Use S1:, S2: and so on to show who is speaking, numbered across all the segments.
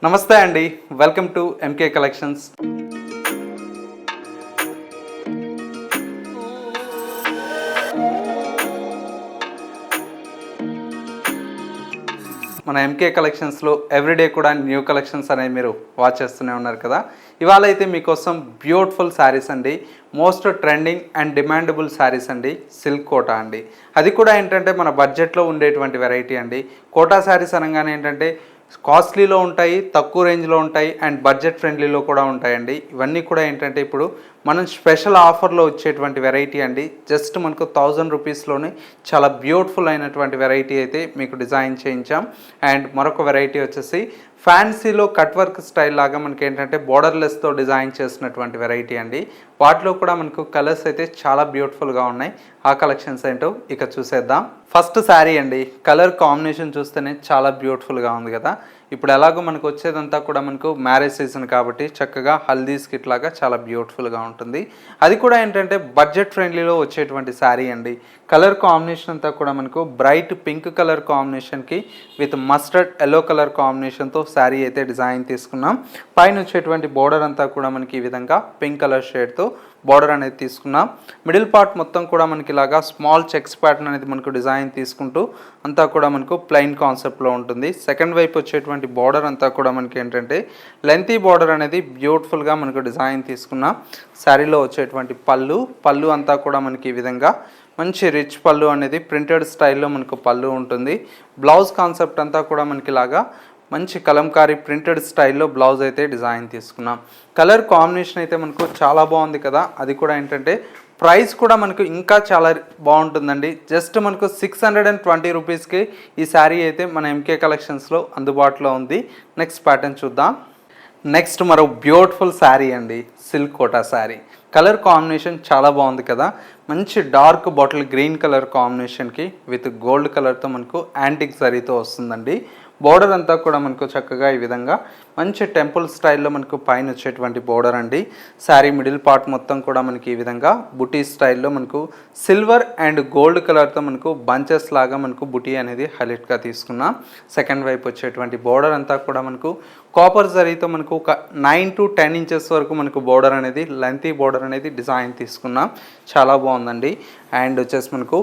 S1: నమస్తే అండి, welcome to MK collections. మన ఎంకే కలెక్షన్స్లో ఎవ్రీడే కూడా న్యూ కలెక్షన్స్ అనేవి మీరు వాచ్ చేస్తూనే ఉన్నారు కదా. ఇవాళ అయితే మీకోసం బ్యూటిఫుల్ శారీస్ అండి, most trending and demandable saris అండి, సిల్క్ కోటా అండి. అది కూడా ఏంటంటే మన బడ్జెట్లో ఉండేటువంటి వెరైటీ అండి. కోటా శారీస్ అనగానే ఏంటంటే కాస్ట్లీలో ఉంటాయి, తక్కువ రేంజ్లో ఉంటాయి అండ్ బడ్జెట్ ఫ్రెండ్లీలో కూడా ఉంటాయండి. ఇవన్నీ కూడా ఏంటంటే ఇప్పుడు మనం స్పెషల్ ఆఫర్లో వచ్చేటువంటి వెరైటీ అండి. జస్ట్ మనకు 1000 రూపీస్లోనే చాలా బ్యూటిఫుల్ అయినటువంటి వెరైటీ అయితే మీకు డిజైన్ చేయించాం. అండ్ మరొక వెరైటీ వచ్చేసి ఫ్యాన్సీలో కట్ వర్క్ స్టైల్ లాగా మనకి ఏంటంటే బోర్డర్లెస్తో డిజైన్ చేసినటువంటి వెరైటీ అండి. వాటిలో కూడా మనకు కలర్స్ అయితే చాలా బ్యూటిఫుల్గా ఉన్నాయి. ఆ కలెక్షన్స్ ఏంటో ఇక చూసేద్దాం. ఫస్ట్ శారీ అండి, కలర్ కాంబినేషన్ చూస్తేనే చాలా బ్యూటిఫుల్గా ఉంది కదా. ఇప్పుడు ఎలాగో మనకు వచ్చేదంతా కూడా మనకు మ్యారేజ్ సీజన్ కాబట్టి చక్కగా హల్దీస్ కిట్ లాగా చాలా బ్యూటిఫుల్గా ఉంటుంది. అది కూడా ఏంటంటే బడ్జెట్ ఫ్రెండ్లీలో వచ్చేటువంటి శారీ అండి. కలర్ కాంబినేషన్ అంతా కూడా మనకు బ్రైట్ పింక్ కలర్ కాంబినేషన్కి విత్ మస్టర్డ్ ఎల్లో కలర్ కాంబినేషన్తో శారీ అయితే డిజైన్ తీసుకున్నాం. పైన వచ్చేటువంటి బోర్డర్ అంతా కూడా మనకి ఈ విధంగా పింక్ కలర్ షేడ్తో బోర్డర్ అనేది తీసుకున్నాం. మిడిల్ పార్ట్ మొత్తం కూడా మనకి ఇలాగా స్మాల్ చెక్స్ ప్యాటర్న్ అనేది మనకు డిజైన్ తీసుకుంటూ అంతా కూడా మనకు ప్లెయిన్ కాన్సెప్ట్లో ఉంటుంది. సెకండ్ వైపు వచ్చేటువంటి బోర్డర్ అంతా కూడా మనకి ఏంటంటే లెంతీ బోర్డర్ అనేది బ్యూటిఫుల్గా మనకు డిజైన్ తీసుకున్నాం. శారీలో వచ్చేటువంటి పళ్ళు అంతా కూడా మనకి ఈ విధంగా మంచి రిచ్ పళ్ళు అనేది ప్రింటెడ్ స్టైల్లో మనకు పళ్ళు ఉంటుంది. బ్లౌజ్ కాన్సెప్ట్ అంతా కూడా మనకి ఇలాగా మంచి కలంకారీ ప్రింటెడ్ స్టైల్లో బ్లౌజ్ అయితే డిజైన్ తీసుకున్నాం. కలర్ కాంబినేషన్ అయితే మనకు చాలా బాగుంది కదా. అది కూడా ఏంటంటే ప్రైస్ కూడా మనకు ఇంకా చాలా బాగుంటుందండి. జస్ట్ మనకు 620 రూపీస్కి ఈ శారీ అయితే మన ఎంకే కలెక్షన్స్లో అందుబాటులో ఉంది. నెక్స్ట్ ప్యాటర్న్ చూద్దాం. నెక్స్ట్ మరో బ్యూటిఫుల్ శారీ అండి, silk Kota sari. Colour combination చాలా బాగుంది కదా. మంచి డార్క్ బాటిల్ గ్రీన్ కలర్ కాంబినేషన్కి విత్ గోల్డ్ కలర్తో మనకు యాంటిక్ జరీతో వస్తుందండి. బోర్డర్ అంతా కూడా మనకు చక్కగా ఈ విధంగా మంచి టెంపుల్ స్టైల్లో మనకు పైన వచ్చేటువంటి బోర్డర్ అండి. శారీ మిడిల్ పార్ట్ మొత్తం కూడా మనకి ఈ విధంగా బుటీ స్టైల్లో మనకు సిల్వర్ అండ్ గోల్డ్ కలర్తో మనకు బంచెస్ లాగా మనకు బుటీ అనేది హైలైట్గా తీసుకున్నాం. సెకండ్ వైపు వచ్చేటువంటి బోర్డర్ అంతా కూడా మనకు కాపర్ జరీతో మనకు ఒక 9 to 10 ఇంచెస్ వరకు మనకు బోర్డర్ అనేది లెంతీ బోర్డర్ అనేది డిజైన్ తీసుకున్నాం. చాలా బాగుందండి. అండ్ వచ్చేసి మనకు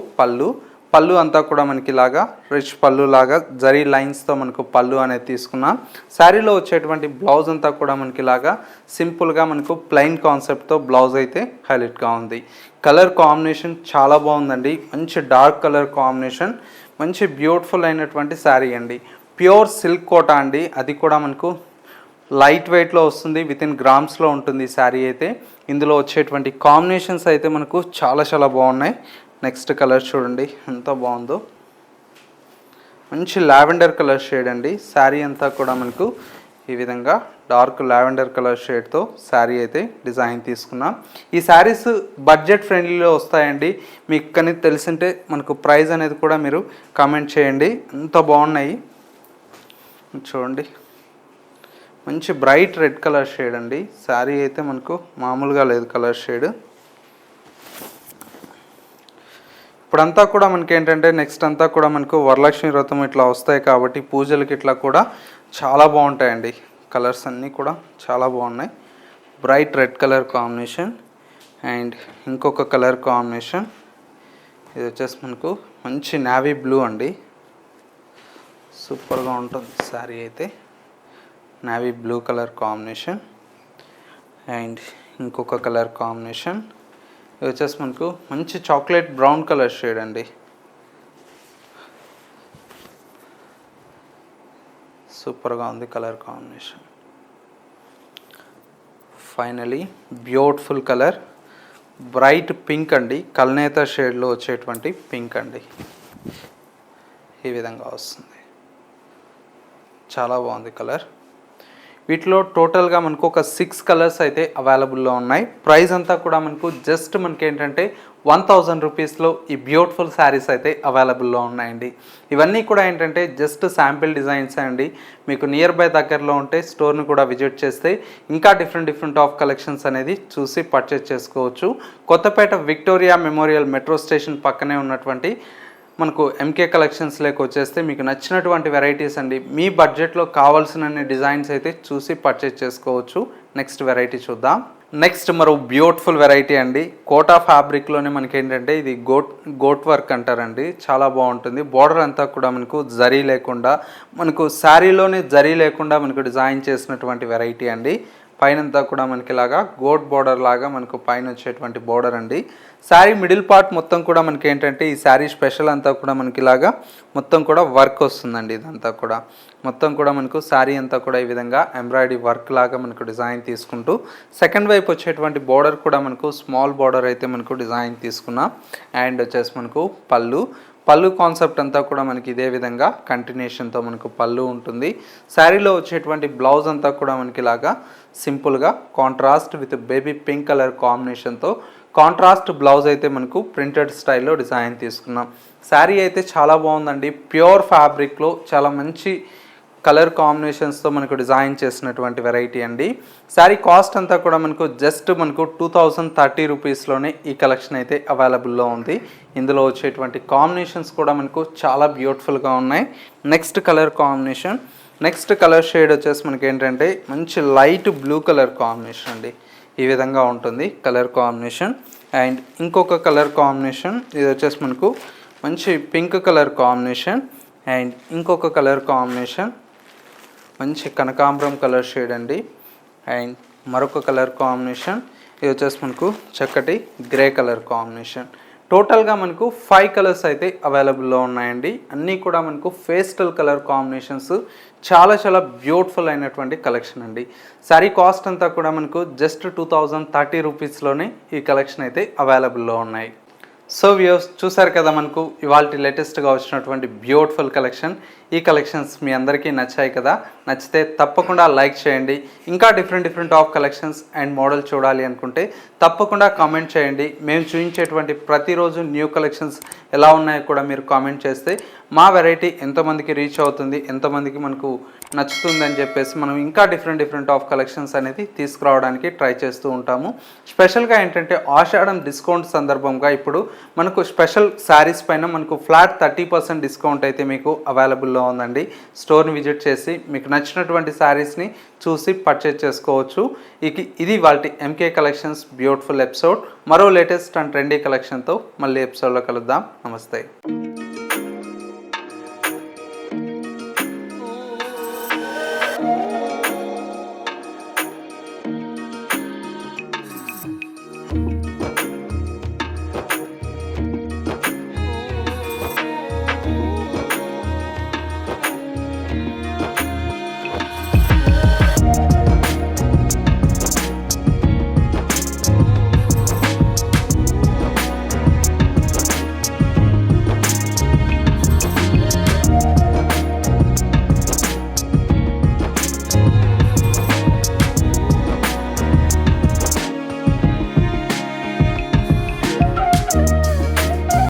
S1: పళ్ళు అంతా కూడా మనకి ఇలాగా రిచ్ పళ్ళు లాగా జరీ లైన్స్తో మనకు పళ్ళు అనేది తీసుకున్నాం. శారీలో వచ్చేటువంటి బ్లౌజ్ అంతా కూడా మనకి ఇలాగా సింపుల్గా మనకు ప్లెయిన్ కాన్సెప్ట్తో బ్లౌజ్ అయితే హైలైట్గా ఉంది. కలర్ కాంబినేషన్ చాలా బాగుందండి. మంచి డార్క్ కలర్ కాంబినేషన్, మంచి బ్యూటిఫుల్ అయినటువంటి శారీ అండి. ప్యూర్ సిల్క్ కోటా అండి. అది కూడా మనకు లైట్ వెయిట్లో వస్తుంది, వితిన్ గ్రామ్స్లో ఉంటుంది ఈ శారీ అయితే. ఇందులో వచ్చేటువంటి కాంబినేషన్స్ అయితే మనకు చాలా బాగున్నాయి. నెక్స్ట్ కలర్ చూడండి ఎంత బాగుందో, మంచి లావెండర్ కలర్ షేడ్ అండి. శారీ అంతా కూడా మనకు ఈ విధంగా డార్క్ లావెండర్ కలర్ షేడ్తో శారీ అయితే డిజైన్ తీసుకున్నాం. ఈ శారీస్ బడ్జెట్ ఫ్రెండ్లీలో వస్తాయండి. మీకు కానీ తెలిసింటే మనకు ప్రైస్ అనేది కూడా మీరు కామెంట్ చేయండి. ఎంత బాగున్నాయి చూడండి. మంచి బ్రైట్ రెడ్ కలర్ షేడ్ అండి. శారీ అయితే మనకు మామూలుగా లేదు కలర్ షేడ్. ఇప్పుడంతా కూడా మనకి ఏంటంటే నెక్స్ట్ అంతా కూడా మనకు వరలక్ష్మి వ్రతం ఇట్లా వస్తాయి కాబట్టి పూజలకి ఇట్లా కూడా చాలా బాగుంటాయండి. కలర్స్ అన్నీ కూడా చాలా బాగున్నాయి. Bright red colour combination and ఇంకొక కలర్ కాంబినేషన్, ఇది వచ్చేసి మనకు మంచి నావీ బ్లూ అండి. సూపర్గా ఉంటుంది శారీ అయితే. Navy blue colour combination and ఇంకొక కలర్ కాంబినేషన్, ఇది వచ్చేసి మనకు మంచి చాక్లెట్ బ్రౌన్ కలర్ షేడ్ అండి. సూపర్గా ఉంది colour combination. Finally beautiful colour bright pink అండి. కల్నేత షేడ్లో వచ్చేటువంటి పింక్ అండి. ఈ విధంగా వస్తుంది. చాలా బాగుంది కలర్. వీటిలో టోటల్గా మనకు ఒక 6 కలర్స్ అయితే అవైలబుల్లో ఉన్నాయి. ప్రైస్ అంతా కూడా మనకు జస్ట్ మనకి ఏంటంటే 1000 రూపీస్లో ఈ బ్యూటిఫుల్ శారీస్ అయితే అవైలబుల్లో ఉన్నాయండి. ఇవన్నీ కూడా ఏంటంటే జస్ట్ శాంపిల్ డిజైన్స్ అండి. మీకు నియర్ బై దగ్గరలో ఉంటే స్టోర్ని కూడా విజిట్ చేస్తే ఇంకా డిఫరెంట్ ఆఫ్ కలెక్షన్స్ అనేది చూసి పర్చేస్ చేసుకోవచ్చు. Kothapeta Victoria Memorial metro station పక్కనే ఉన్నటువంటి మనకు ఎంకే కలెక్షన్స్లోకి వచ్చేస్తే మీకు నచ్చినటువంటి వెరైటీస్ అండి, మీ బడ్జెట్లో కావాల్సిన డిజైన్స్ అయితే చూసి పర్చేజ్ చేసుకోవచ్చు. నెక్స్ట్ వెరైటీ చూద్దాం. నెక్స్ట్ మరో బ్యూటిఫుల్ వెరైటీ అండి, కోటా ఫ్యాబ్రిక్లోనే మనకి ఏంటంటే ఇది గోట్ వర్క్ అంటారండి, చాలా బాగుంటుంది. బార్డర్ అంతా కూడా మనకు జరీ లేకుండా, మనకు శారీలోనే జరీ లేకుండా మనకు డిజైన్ చేసినటువంటి వెరైటీ అండి. పైనంతా కూడా మనకి ఇలాగా గోట్ బోర్డర్ లాగా మనకు పైన వచ్చేటువంటి బోర్డర్ అండి. శారీ మిడిల్ పార్ట్ మొత్తం కూడా మనకి ఏంటంటే ఈ శారీ స్పెషల్ అంతా కూడా మనకి ఇలాగా మొత్తం కూడా వర్క్ వస్తుందండి. ఇదంతా కూడా మొత్తం కూడా మనకు శారీ అంతా కూడా ఈ విధంగా ఎంబ్రాయిడరీ వర్క్ లాగా మనకు డిజైన్ తీసుకుంటూ, సెకండ్ వైపు వచ్చేటువంటి బోర్డర్ కూడా మనకు స్మాల్ బోర్డర్ అయితే మనకు డిజైన్ తీసుకున్నాం. అండ్ వచ్చేసి మనకు పళ్ళు కాన్సెప్ట్ అంతా కూడా మనకి ఇదే విధంగా కంటిన్యూషన్తో మనకు పళ్ళు ఉంటుంది. శారీలో వచ్చేటువంటి బ్లౌజ్ అంతా కూడా మనకి ఇలాగా సింపుల్గా contrast with baby pink colour కాంబినేషన్తో కాంట్రాస్ట్ బ్లౌజ్ అయితే మనకు ప్రింటెడ్ స్టైల్లో డిజైన్ తీసుకున్నాం. శారీ అయితే చాలా బాగుందండి, ప్యూర్ ఫ్యాబ్రిక్లో చాలా మంచి కలర్ కాంబినేషన్స్తో మనకు డిజైన్ చేసినటువంటి వెరైటీ అండి. శారీ కాస్ట్ అంతా కూడా మనకు జస్ట్ మనకు 2030 రూపీస్లోనే ఈ కలెక్షన్ అయితే అవైలబుల్లో ఉంది. ఇందులో వచ్చేటువంటి కాంబినేషన్స్ కూడా మనకు చాలా బ్యూటిఫుల్గా ఉన్నాయి. నెక్స్ట్ కలర్ షేడ్ వచ్చేసి మనకి ఏంటంటే మంచి లైట్ బ్లూ కలర్ కాంబినేషన్ అండి, ఈ విధంగా ఉంటుంది కలర్ కాంబినేషన్. అండ్ ఇంకొక కలర్ కాంబినేషన్ ఇది వచ్చేసి మనకు మంచి పింక్ కలర్ కాంబినేషన్. అండ్ ఇంకొక కలర్ కాంబినేషన్ మంచి కనకాంబరం కలర్ షేడ్ అండి. అండ్ మరొక కలర్ కాంబినేషన్ ఇది వచ్చేసి మనకు చక్కటి గ్రే కలర్ కాంబినేషన్. టోటల్గా మనకు 5 కలర్స్ అయితే అవైలబుల్లో ఉన్నాయండి. అన్నీ కూడా మనకు పేస్టల్ కలర్ కాంబినేషన్స్, చాలా బ్యూటిఫుల్ అయినటువంటి కలెక్షన్ అండి. శారీ కాస్ట్ అంతా కూడా మనకు జస్ట్ 2030 రూపీస్లోనే ఈ కలెక్షన్ అయితే అవైలబుల్లో ఉన్నాయి. సో వ్యూస్ చూసారు కదా, మనకు ఇవాళ లేటెస్ట్గా వచ్చినటువంటి బ్యూటిఫుల్ కలెక్షన్. ఈ కలెక్షన్స్ మీ అందరికీ నచ్చాయి కదా? నచ్చితే తప్పకుండా లైక్ చేయండి. ఇంకా different of collections and model చూడాలి అనుకుంటే తప్పకుండా కామెంట్ చేయండి. మేము చూపించేటువంటి ప్రతిరోజు న్యూ కలెక్షన్స్ ఎలా ఉన్నాయో కూడా మీరు కామెంట్ చేస్తే మా వెరైటీ ఎంతమందికి రీచ్ అవుతుంది, ఎంతమందికి మనకు నచ్చుతుంది అని చెప్పేసి మనం ఇంకా డిఫరెంట్ ఆఫ్ కలెక్షన్స్ అనేది తీసుకురావడానికి ట్రై చేస్తూ ఉంటాము. స్పెషల్గా ఏంటంటే ఆషాఢం డిస్కౌంట్ సందర్భంగా ఇప్పుడు మనకు స్పెషల్ శారీస్ పైన మనకు ఫ్లాట్ 30% డిస్కౌంట్ అయితే మీకు అవైలబుల్లో ఉందండి. స్టోర్ని విజిట్ చేసి మీకు నచ్చినటువంటి శారీస్ని చూసి పర్చేజ్ చేసుకోవచ్చు. ఇది వాళ్ళ ఎంకే కలెక్షన్స్ బ్యూటిఫుల్ ఎపిసోడ్. మరో లేటెస్ట్ అండ్ ట్రెండీ కలెక్షన్తో మళ్ళీ ఎపిసోడ్లో కలుద్దాం. నమస్తే.